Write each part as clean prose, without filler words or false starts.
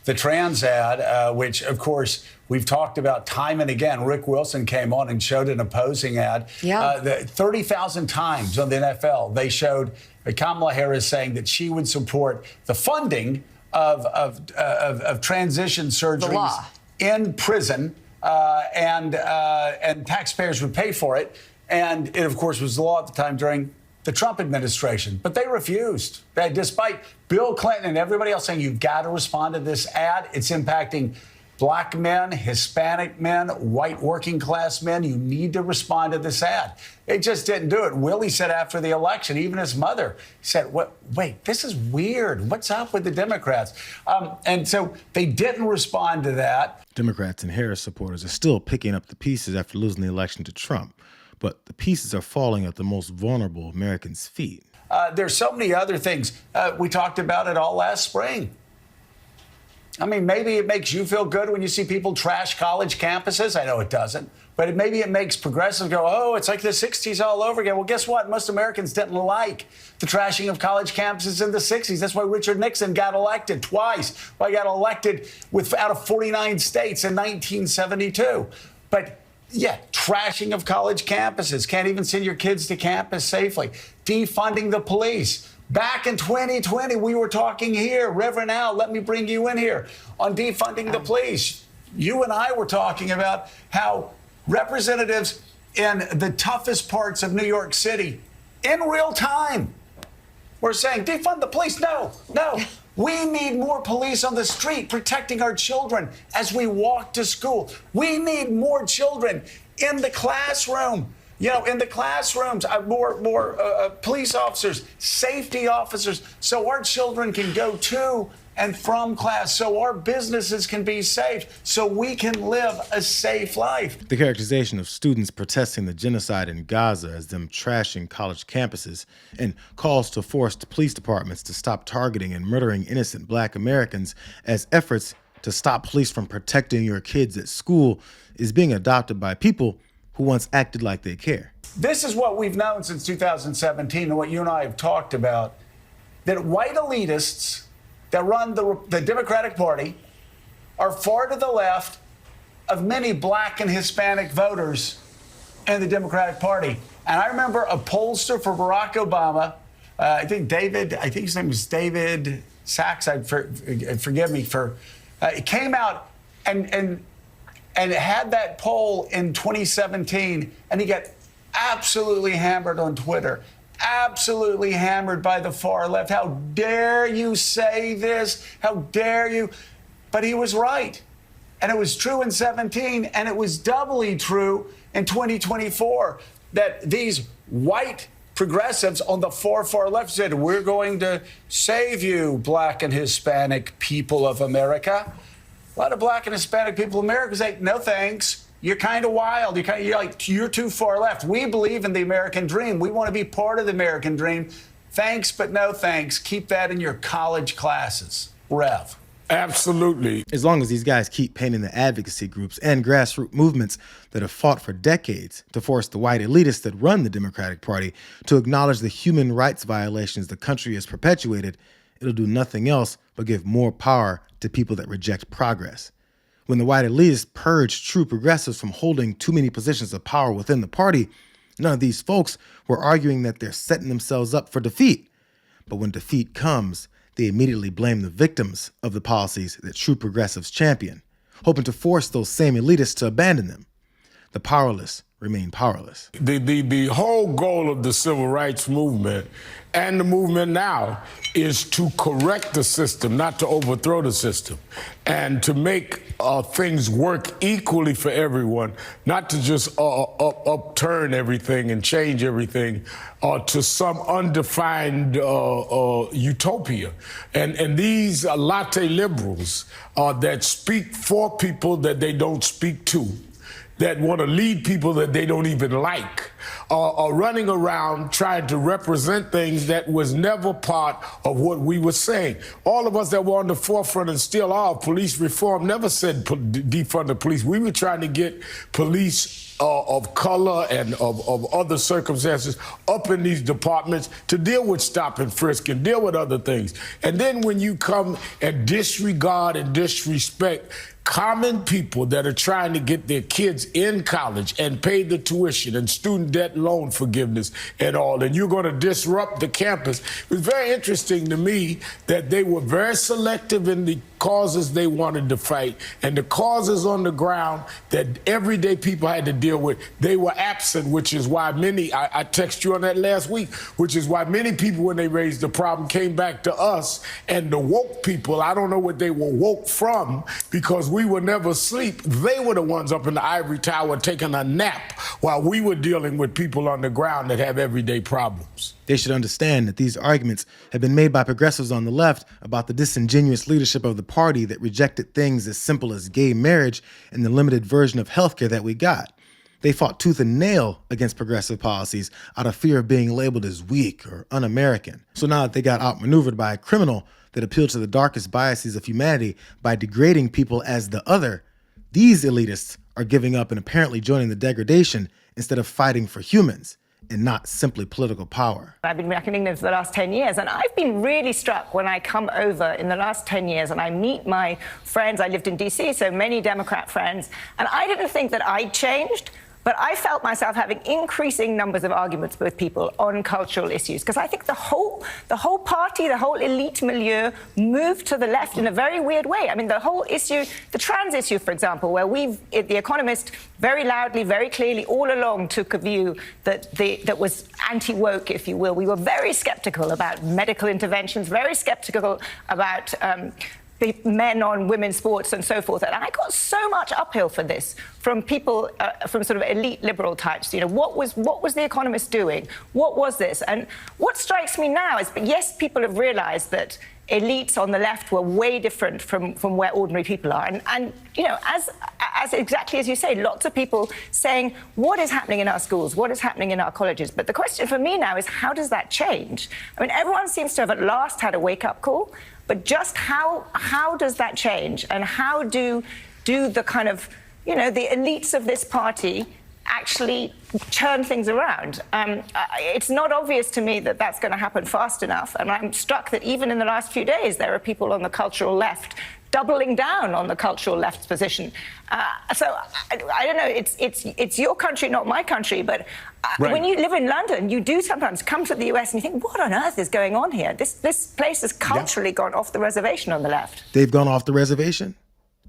the trans ad, which, of course, we've talked about time and again. Rick Wilson came on and showed an opposing ad. Yeah. 30,000 times on the NFL, they showed Kamala Harris saying that she would support the funding of transition surgeries in prison, and taxpayers would pay for it. And it, of course, was the law at the time during the Trump administration. But they refused. Despite Bill Clinton and everybody else saying, you've got to respond to this ad. It's impacting black men, Hispanic men, white working class men. You need to respond to this ad. They just didn't do it. Willie said after the election, even his mother said, wait, this is weird. What's up with the Democrats? And so they didn't respond to that. Democrats and Harris supporters are still picking up the pieces after losing the election to Trump. But the pieces are falling at the most vulnerable Americans' feet. There's so many other things. We talked about it all last spring. I mean, maybe it makes you feel good when you see people trash college campuses. I know it doesn't. But maybe it makes progressives go, oh, it's like the 60s all over again. Well, guess what? Most Americans didn't like the trashing of college campuses in the 60s. That's why Richard Nixon got elected twice. Why he got elected out of 49 states in 1972. But yeah, trashing of college campuses. Can't even send your kids to campus safely. Defunding the police. Back in 2020, we were talking here. Reverend Al, let me bring you in here on defunding the police. You and I were talking about how representatives in the toughest parts of New York City, in real time, were saying, defund the police. No. We need more police on the street protecting our children as we walk to school. We need more children in the classroom. In the classrooms, more police officers, safety officers, so our children can go to and from class, so our businesses can be safe, so we can live a safe life. The characterization of students protesting the genocide in Gaza as them trashing college campuses and calls to force police departments to stop targeting and murdering innocent black Americans as efforts to stop police from protecting your kids at school is being adopted by people who once acted like they care. This is what we've known since 2017 and what you and I have talked about, that white elitists that run the Democratic Party are far to the left of many black and Hispanic voters in the Democratic Party. And I remember a pollster for Barack Obama, I think his name was David Sachs, forgive me for, it came out and had that poll in 2017, and he got absolutely hammered on Twitter. Absolutely hammered by the far left. How dare you say this? How dare you? But he was right. And it was true in 17, and it was doubly true in 2024, that these white progressives on the far left said, we're going to save you, black and Hispanic people of America. A lot of black and Hispanic people in America say, no thanks. You're kind of wild. You're too far left. We believe in the American dream. We want to be part of the American dream. Thanks, but no thanks. Keep that in your college classes. Rev. Absolutely. As long as these guys keep painting the advocacy groups and grassroots movements that have fought for decades to force the white elitists that run the Democratic Party to acknowledge the human rights violations the country has perpetuated, it'll do nothing else but give more power to people that reject progress. When the white elitists purged true progressives from holding too many positions of power within the party, none of these folks were arguing that they're setting themselves up for defeat. But when defeat comes, they immediately blame the victims of the policies that true progressives champion, hoping to force those same elitists to abandon them. The powerless remain powerless. The whole goal of the civil rights movement and the movement now is to correct the system, not to overthrow the system, and to make things work equally for everyone, not to just upturn everything and change everything to some undefined utopia. And these latte liberals that speak for people that they don't speak to, that want to lead people that they don't even like, are running around trying to represent things that was never part of what we were saying. All of us that were on the forefront and still are of police reform never said defund the police. We were trying to get police of color and of other circumstances up in these departments to deal with stop and frisk and deal with other things. And then when you come and disregard and disrespect common people that are trying to get their kids in college and pay the tuition and student debt loan forgiveness and all, and you're going to disrupt the campus. It was very interesting to me that they were very selective in the causes they wanted to fight, and the causes on the ground that everyday people had to deal with, they were absent, which is why many, I texted you on that last week, which is why many people, when they raised the problem, came back to us. And the woke people, I don't know what they were woke from, because we were never asleep. They were the ones up in the ivory tower taking a nap while we were dealing with people on the ground that have everyday problems. They should understand that these arguments have been made by progressives on the left about the disingenuous leadership of the party that rejected things as simple as gay marriage and the limited version of healthcare that we got. They fought tooth and nail against progressive policies out of fear of being labeled as weak or un-American. So now that they got outmaneuvered by a criminal that appealed to the darkest biases of humanity by degrading people as the other, these elitists are giving up and apparently joining the degradation instead of fighting for humans and not simply political power. I've been reckoning this for the last 10 years, and I've been really struck when I come over in the last 10 years and I meet my friends. I lived in DC, so many Democrat friends, and I didn't think that I'd changed, but I felt myself having increasing numbers of arguments with people on cultural issues, because I think the whole party, the whole elite milieu moved to the left in a very weird way. I mean, the whole issue, the trans issue, for example, where The Economist very loudly, very clearly, all along took a view that was anti-woke, if you will. We were very skeptical about medical interventions, very skeptical about men on women's sports and so forth. And I got so much uphill for this from people, from sort of elite liberal types. You know, what was The Economist doing? What was this? And what strikes me now is, yes, people have realized that elites on the left were way different from where ordinary people are. And you know, as exactly as you say, lots of people saying, what is happening in our schools? What is happening in our colleges? But the question for me now is, how does that change? I mean, everyone seems to have at last had a wake-up call, but just how does that change? And how do the kind of, you know, the elites of this party actually turn things around? It's not obvious to me that that's going to happen fast enough. And I'm struck that even in the last few days, there are people on the cultural left doubling down on the cultural left's position. So I don't know, it's your country, not my country, but Right. When you live in London, you do sometimes come to the US and you think, what on earth is going on here? This place has culturally gone off the reservation on the left. They've gone off the reservation?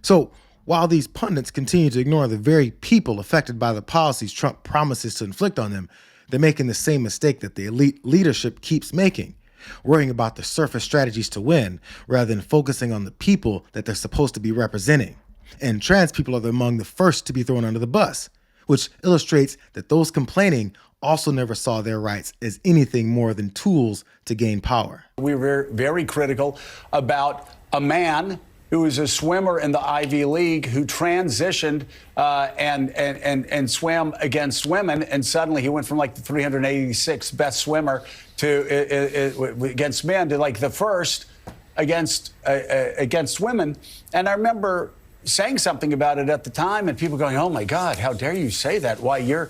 So while these pundits continue to ignore the very people affected by the policies Trump promises to inflict on them, they're making the same mistake that the elite leadership keeps making, worrying about the surface strategies to win rather than focusing on the people that they're supposed to be representing. And trans people are among the first to be thrown under the bus, which illustrates that those complaining also never saw their rights as anything more than tools to gain power. We were very critical about a man who was a swimmer in the Ivy League who transitioned and swam against women, and suddenly he went from like the 386th best swimmer to against men to like the first against women. And I remember saying something about it at the time, and people going, "Oh my God, how dare you say that? Why, you're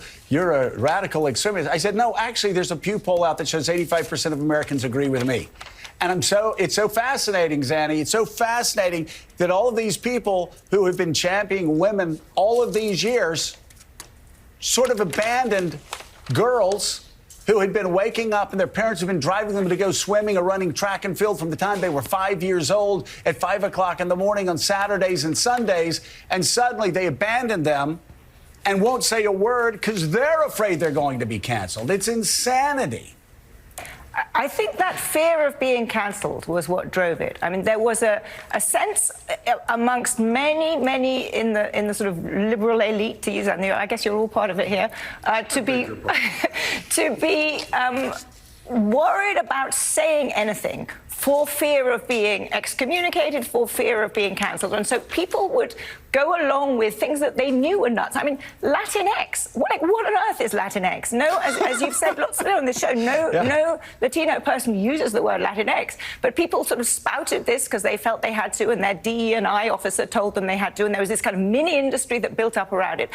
a radical extremist." I said, "No, actually, there's a Pew poll out that shows 85% of Americans agree with me." And it's so fascinating, Zanny. It's so fascinating that all of these people who have been championing women all of these years sort of abandoned girls who had been waking up and their parents have been driving them to go swimming or running track and field from the time they were 5 years old at 5 o'clock in the morning on Saturdays and Sundays. And suddenly they abandon them and won't say a word because they're afraid they're going to be canceled. It's insanity. I think that fear of being cancelled was what drove it. I mean, there was a sense amongst many in the sort of liberal elite, to use that. I guess you're all part of it here, to be worried about saying anything for fear of being excommunicated, for fear of being cancelled. And so people would go along with things that they knew were nuts. I mean, Latinx. What on earth is Latinx? No, as you've said lots on this show, no Latino person uses the word Latinx. But people sort of spouted this because they felt they had to, and their DE&I officer told them they had to, and there was this kind of mini industry that built up around it.